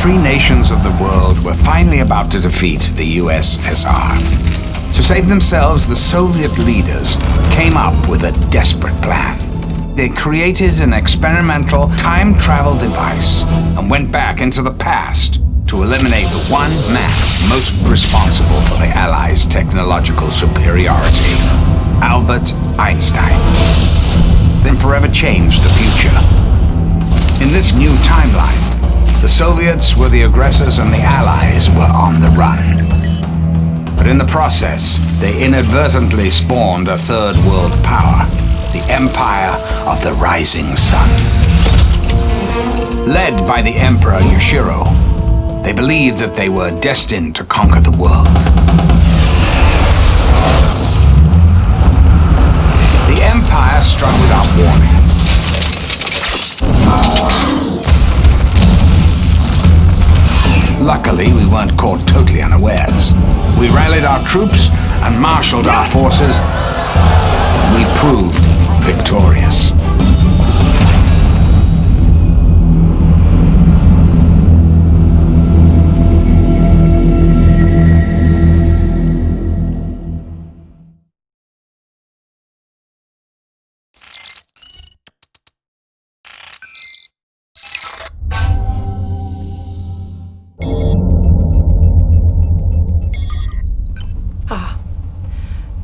free nations of the world were finally about to defeat the USSR. To save themselves, the Soviet leaders came up with a desperate plan. They created an experimental time travel device and went back into the past to eliminate the one man most responsible for the Allies' technological superiority, Albert Einstein. Then forever changed the future. In this new timeline, the Soviets were the aggressors and the Allies were on the run. But in the process, they inadvertently spawned a third world power, the Empire of the Rising Sun. Led by the Emperor Yoshiro, they believed that they were destined to conquer the world. The Empire struck without warning. Luckily, we weren't caught totally unawares. We rallied our troops and marshaled our forces. We proved victorious.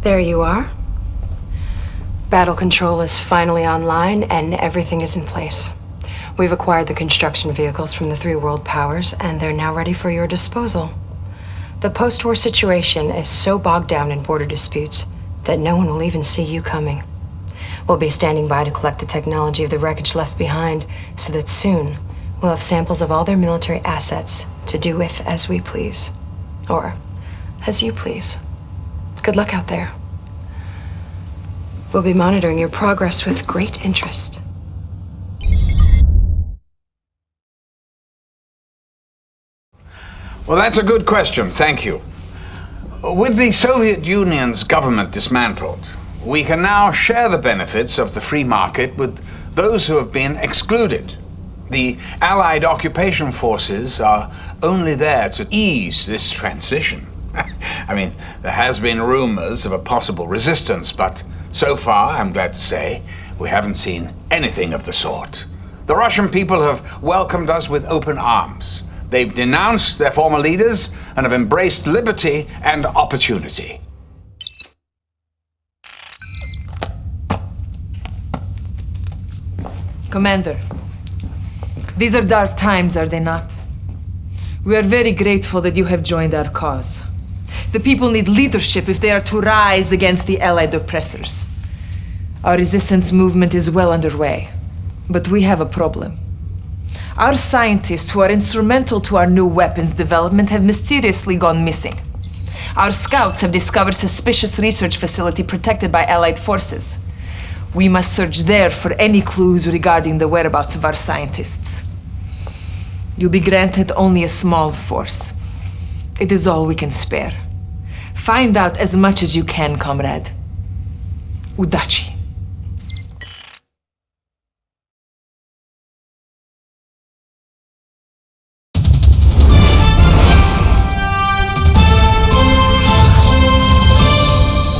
There you are. Battle control is finally online and everything is in place. We've acquired the construction vehicles from the three world powers and they're now ready for your disposal. The post-war situation is so bogged down in border disputes that no one will even see you coming. We'll be standing by to collect the technology of the wreckage left behind so that soon we'll have samples of all their military assets to do with as we please. Or as you please. Good luck out there. We'll be monitoring your progress with great interest. Well, that's a good question, thank you. With the Soviet Union's government dismantled, we can now share the benefits of the free market with those who have been excluded. The Allied occupation forces are only there to ease this transition. I mean, there has been rumors of a possible resistance, but so far, I'm glad to say, we haven't seen anything of the sort. The Russian people have welcomed us with open arms. They've denounced their former leaders and have embraced liberty and opportunity. Commander, these are dark times, are they not? We are very grateful that you have joined our cause. The people need leadership if they are to rise against the Allied oppressors. Our resistance movement is well underway, but we have a problem. Our scientists who are instrumental to our new weapons development have mysteriously gone missing. Our scouts have discovered suspicious research facility protected by Allied forces. We must search there for any clues regarding the whereabouts of our scientists. You'll be granted only a small force. It is all we can spare. Find out as much as you can, comrade. Udachi.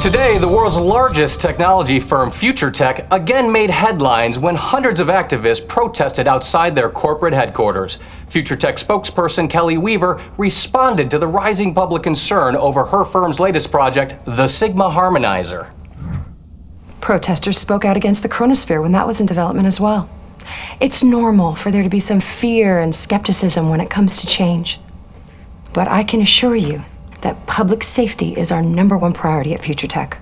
Today, the world's largest technology firm, Future Tech, again made headlines when hundreds of activists protested outside their corporate headquarters. Future Tech spokesperson Kelly Weaver responded to the rising public concern over her firm's latest project, the Sigma Harmonizer. Protesters spoke out against the chronosphere when that was in development as well. It's normal for there to be some fear and skepticism when it comes to change. But I can assure you that public safety is our #1 priority at Future Tech.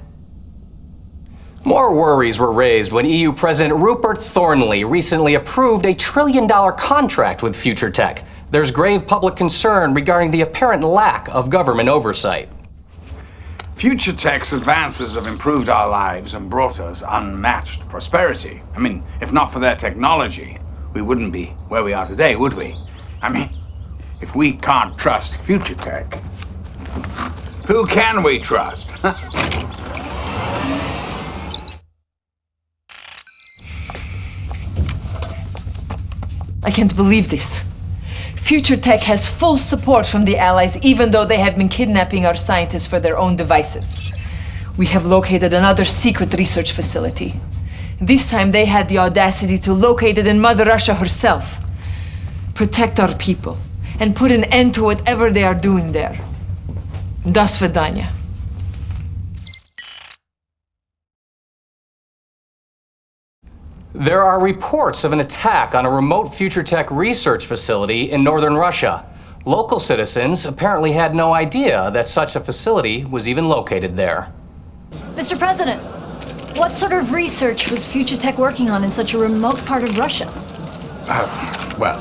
More worries were raised when EU President Rupert Thornley recently approved a $1 trillion contract with Future Tech. There's grave public concern regarding the apparent lack of government oversight. Future Tech's advances have improved our lives and brought us unmatched prosperity. I mean, if not for their technology, we wouldn't be where we are today, would we? I mean, if we can't trust Future Tech, who can we trust? I can't believe this. Future Tech has full support from the Allies, even though they have been kidnapping our scientists for their own devices. We have located another secret research facility. This time they had the audacity to locate it in Mother Russia herself. Protect our people and put an end to whatever they are doing there. Do svidaniya. There are reports of an attack on a remote future tech research facility in northern Russia. Local citizens apparently had no idea that such a facility was even located there. Mr. President, what sort of research was Future Tech working on in such a remote part of Russia? Well,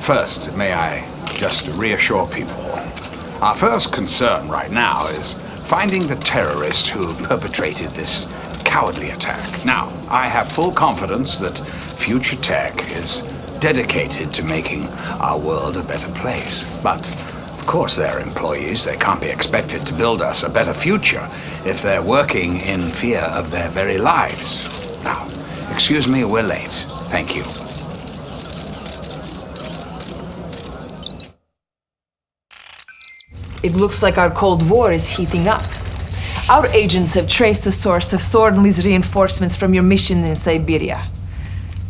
first, may I just reassure people. Our first concern right now is finding the terrorist who perpetrated this cowardly attack. Now, I have full confidence that Future Tech is dedicated to making our world a better place. But, of course, they're employees. They can't be expected to build us a better future if they're working in fear of their very lives. Now, excuse me, we're late. Thank you. It looks like our Cold War is heating up. Our agents have traced the source of Thornley's reinforcements from your mission in Siberia.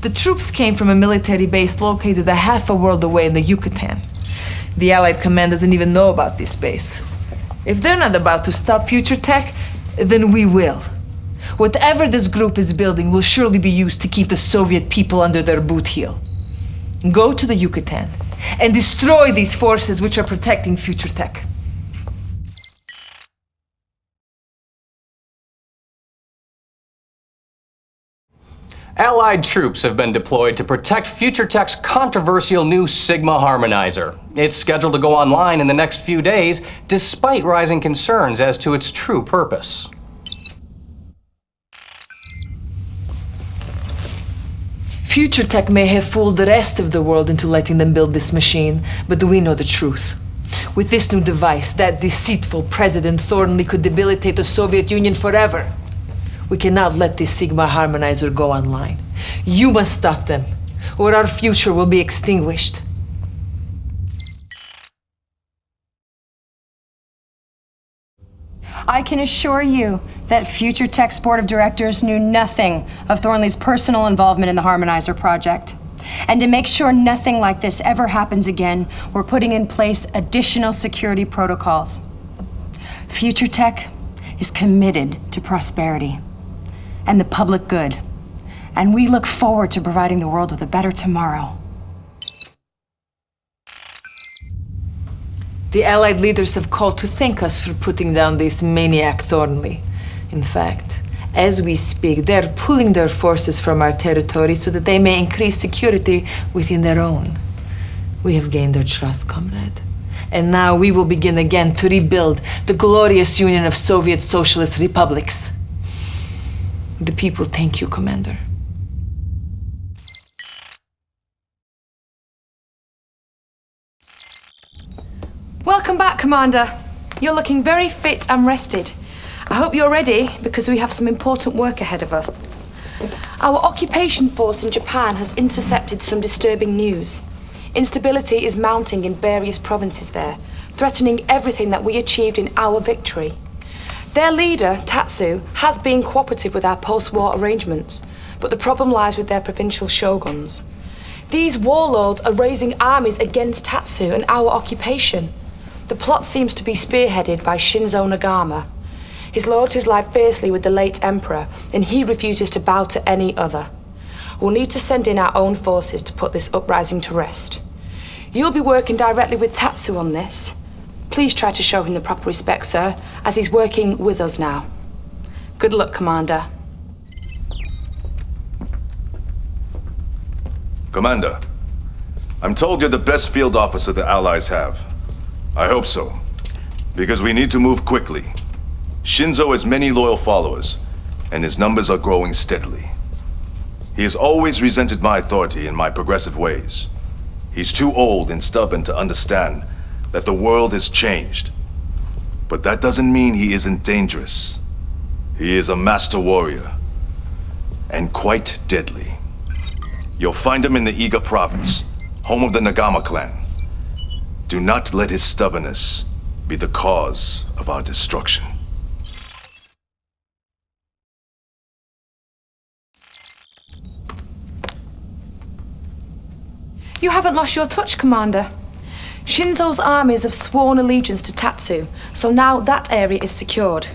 The troops came from a military base located a half a world away in the Yucatan. The Allied command doesn't even know about this base. If they're not about to stop Future Tech, then we will. Whatever this group is building will surely be used to keep the Soviet people under their boot heel. Go to the Yucatan and destroy these forces which are protecting Future Tech. Allied troops have been deployed to protect Future Tech's controversial new Sigma harmonizer. It's scheduled to go online in the next few days, despite rising concerns as to its true purpose. Future Tech may have fooled the rest of the world into letting them build this machine, but we know the truth. With this new device, that deceitful President Thornley could debilitate the Soviet Union forever. We cannot let this Sigma harmonizer go online. You must stop them, or our future will be extinguished. I can assure you that Future Tech's board of directors knew nothing of Thornley's personal involvement in the Harmonizer project. And to make sure nothing like this ever happens again, we're putting in place additional security protocols. Future Tech is committed to prosperity and the public good, and we look forward to providing the world with a better tomorrow. The Allied leaders have called to thank us for putting down this maniac Thornley. In fact, as we speak, they're pulling their forces from our territory so that they may increase security within their own. We have gained their trust, comrade. And now we will begin again to rebuild the glorious Union of Soviet Socialist Republics. The people thank you, Commander. Welcome back, Commander. You're looking very fit and rested. I hope you're ready, because we have some important work ahead of us. Our occupation force in Japan has intercepted some disturbing news. Instability is mounting in various provinces there, threatening everything that we achieved in our victory. Their leader, Tatsu, has been cooperative with our post-war arrangements, but the problem lies with their provincial shoguns. These warlords are raising armies against Tatsu and our occupation. The plot seems to be spearheaded by Shinzo Nagama. His loyalties lie fiercely with the late emperor, and he refuses to bow to any other. We'll need to send in our own forces to put this uprising to rest. You'll be working directly with Tatsu on this. Please try to show him the proper respect, sir, as he's working with us now. Good luck, Commander. Commander, I'm told you're the best field officer the Allies have. I hope so, because we need to move quickly. Shinzo has many loyal followers, and his numbers are growing steadily. He has always resented my authority and my progressive ways. He's too old and stubborn to understand that the world has changed. But that doesn't mean he isn't dangerous. He is a master warrior, and quite deadly. You'll find him in the Iga province, home of the Nagama clan. Do not let his stubbornness be the cause of our destruction. You haven't lost your touch, Commander. Shinzo's armies have sworn allegiance to Tatsu, so now that area is secured.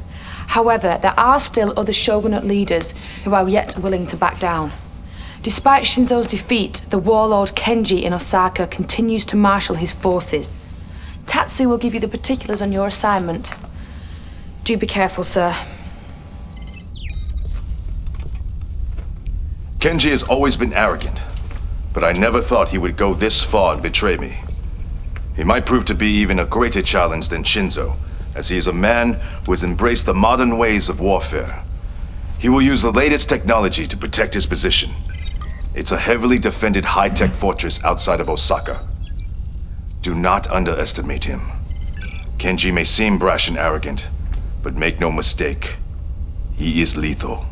However, there are still other shogunate leaders who are yet willing to back down. Despite Shinzo's defeat, the warlord Kenji in Osaka continues to marshal his forces. Tatsu will give you the particulars on your assignment. Do be careful, sir. Kenji has always been arrogant, but I never thought he would go this far and betray me. He might prove to be even a greater challenge than Shinzo, as he is a man who has embraced the modern ways of warfare. He will use the latest technology to protect his position. It's a heavily defended high-tech fortress outside of Osaka. Do not underestimate him. Kenji may seem brash and arrogant, but make no mistake, he is lethal.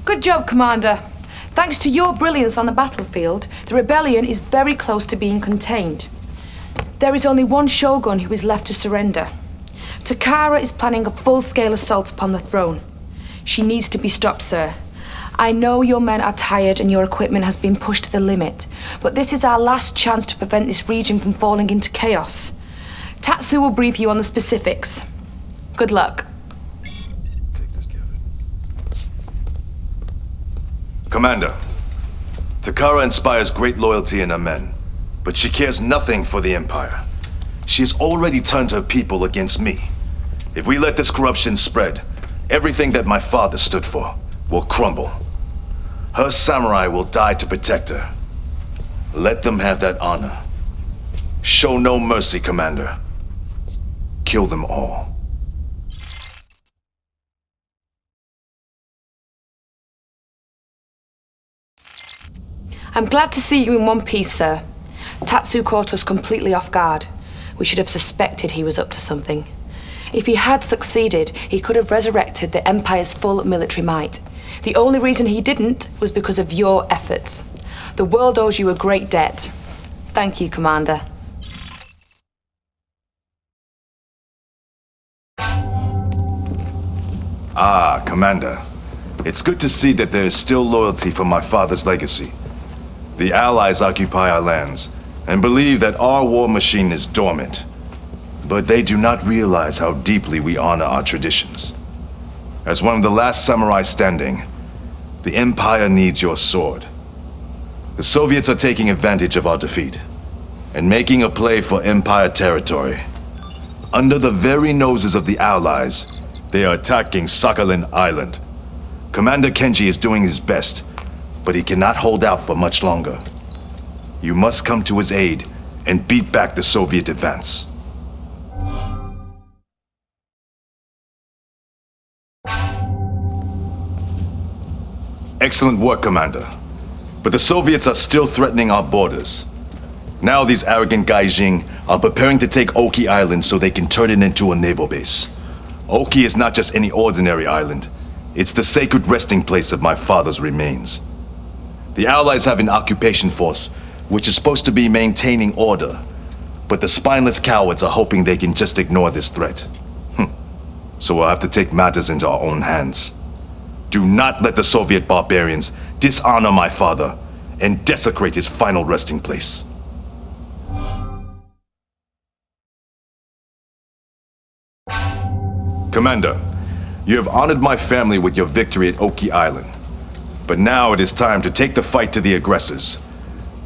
Good job, Commander. Thanks to your brilliance on the battlefield, the rebellion is very close to being contained. There is only one shogun who is left to surrender. Takara is planning a full-scale assault upon the throne. She needs to be stopped, sir. I know your men are tired and your equipment has been pushed to the limit, but this is our last chance to prevent this region from falling into chaos. Tatsu will brief you on the specifics. Good luck. Commander, Takara inspires great loyalty in her men, but she cares nothing for the Empire. She has already turned her people against me. If we let this corruption spread, everything that my father stood for will crumble. Her samurai will die to protect her. Let them have that honor. Show no mercy, Commander. Kill them all. I'm glad to see you in one piece, sir. Tatsu caught us completely off guard. We should have suspected he was up to something. If he had succeeded, he could have resurrected the Empire's full military might. The only reason he didn't was because of your efforts. The world owes you a great debt. Thank you, Commander. Ah, Commander. It's good to see that there is still loyalty for my father's legacy. The Allies occupy our lands and believe that our war machine is dormant. But they do not realize how deeply we honor our traditions. As one of the last samurai standing, the Empire needs your sword. The Soviets are taking advantage of our defeat and making a play for Empire territory. Under the very noses of the Allies, they are attacking Sakhalin Island. Commander Kenji is doing his best, but he cannot hold out for much longer. You must come to his aid and beat back the Soviet advance. Excellent work, Commander. But the Soviets are still threatening our borders. Now these arrogant Gaijin are preparing to take Oki Island so they can turn it into a naval base. Oki is not just any ordinary island. It's the sacred resting place of my father's remains. The Allies have an occupation force which is supposed to be maintaining order, but the spineless cowards are hoping they can just ignore this threat. So we'll have to take matters into our own hands. Do not let the Soviet barbarians dishonor my father and desecrate his final resting place. Commander, you have honored my family with your victory at Oki Island. But now it is time to take the fight to the aggressors.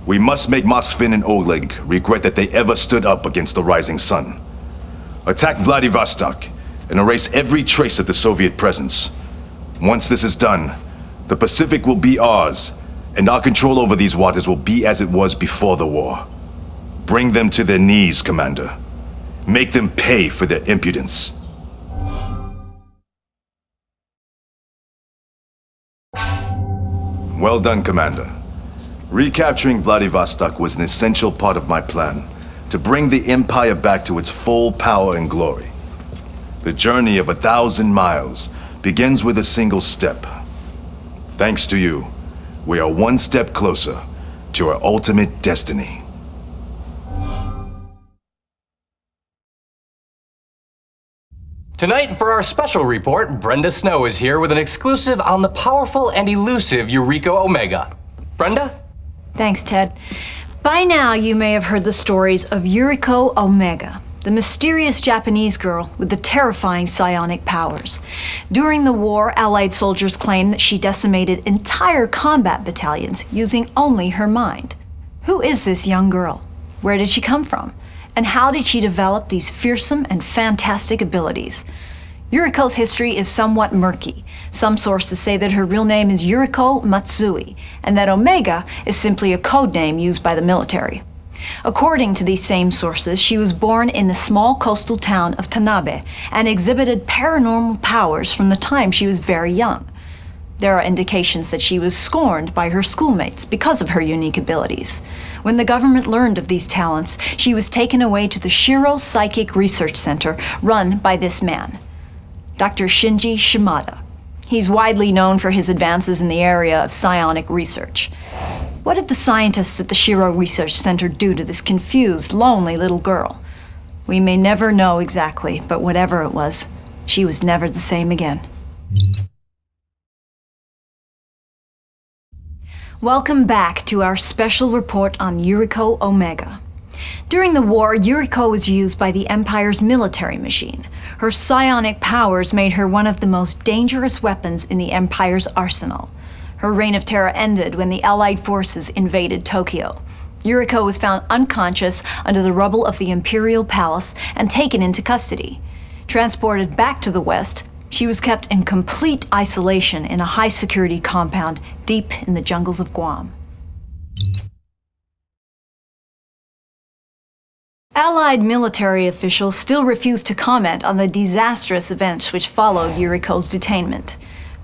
We must make Moskvin and Oleg regret that they ever stood up against the rising sun. Attack Vladivostok and erase every trace of the Soviet presence. Once this is done, the Pacific will be ours, and our control over these waters will be as it was before the war. Bring them to their knees, Commander. Make them pay for their impudence. Well done, Commander. Recapturing Vladivostok was an essential part of my plan to bring the Empire back to its full power and glory. The journey of 1,000 miles begins with a single step. Thanks to you, we are one step closer to our ultimate destiny. Tonight, for our special report, Brenda Snow is here with an exclusive on the powerful and elusive Yuriko Omega. Brenda? Thanks, Ted. By now, you may have heard the stories of Yuriko Omega, the mysterious Japanese girl with the terrifying psionic powers. During the war, Allied soldiers claimed that she decimated entire combat battalions using only her mind. Who is this young girl? Where did she come from? And how did she develop these fearsome and fantastic abilities? Yuriko's history is somewhat murky. Some sources say that her real name is Yuriko Matsui, and that Omega is simply a code name used by the military. According to these same sources, she was born in the small coastal town of Tanabe and exhibited paranormal powers from the time she was very young. There are indications that she was scorned by her schoolmates because of her unique abilities. When the government learned of these talents, she was taken away to the Shiro Psychic Research Center run by this man, Dr. Shinji Shimada. He's widely known for his advances in the area of psionic research. What did the scientists at the Shiro Research Center do to this confused, lonely little girl? We may never know exactly, but whatever it was, she was never the same again. Welcome back to our special report on Yuriko Omega. During the war, Yuriko was used by the Empire's military machine. Her psionic powers made her one of the most dangerous weapons in the Empire's arsenal. Her reign of terror ended when the Allied forces invaded Tokyo. Yuriko was found unconscious under the rubble of the Imperial Palace and taken into custody. Transported back to the West, she was kept in complete isolation in a high-security compound deep in the jungles of Guam. Allied military officials still refuse to comment on the disastrous events which followed Yuriko's detainment.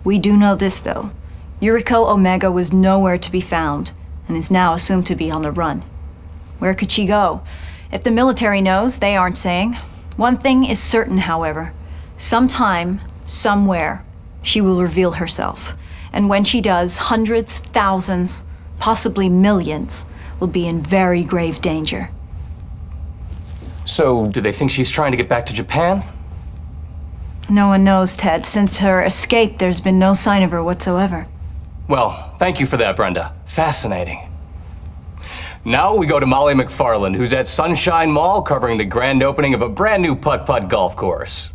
We do know this, though. Yuriko Omega was nowhere to be found and is now assumed to be on the run. Where could she go? If the military knows, they aren't saying. One thing is certain, however. Sometime, somewhere, she will reveal herself. And when she does, hundreds, thousands, possibly millions will be in very grave danger. So, do they think she's trying to get back to Japan? No one knows, Ted. Since her escape, there's been no sign of her whatsoever. Well, thank you for that, Brenda. Fascinating. Now we go to Molly McFarland, who's at Sunshine Mall covering the grand opening of a brand new putt-putt golf course.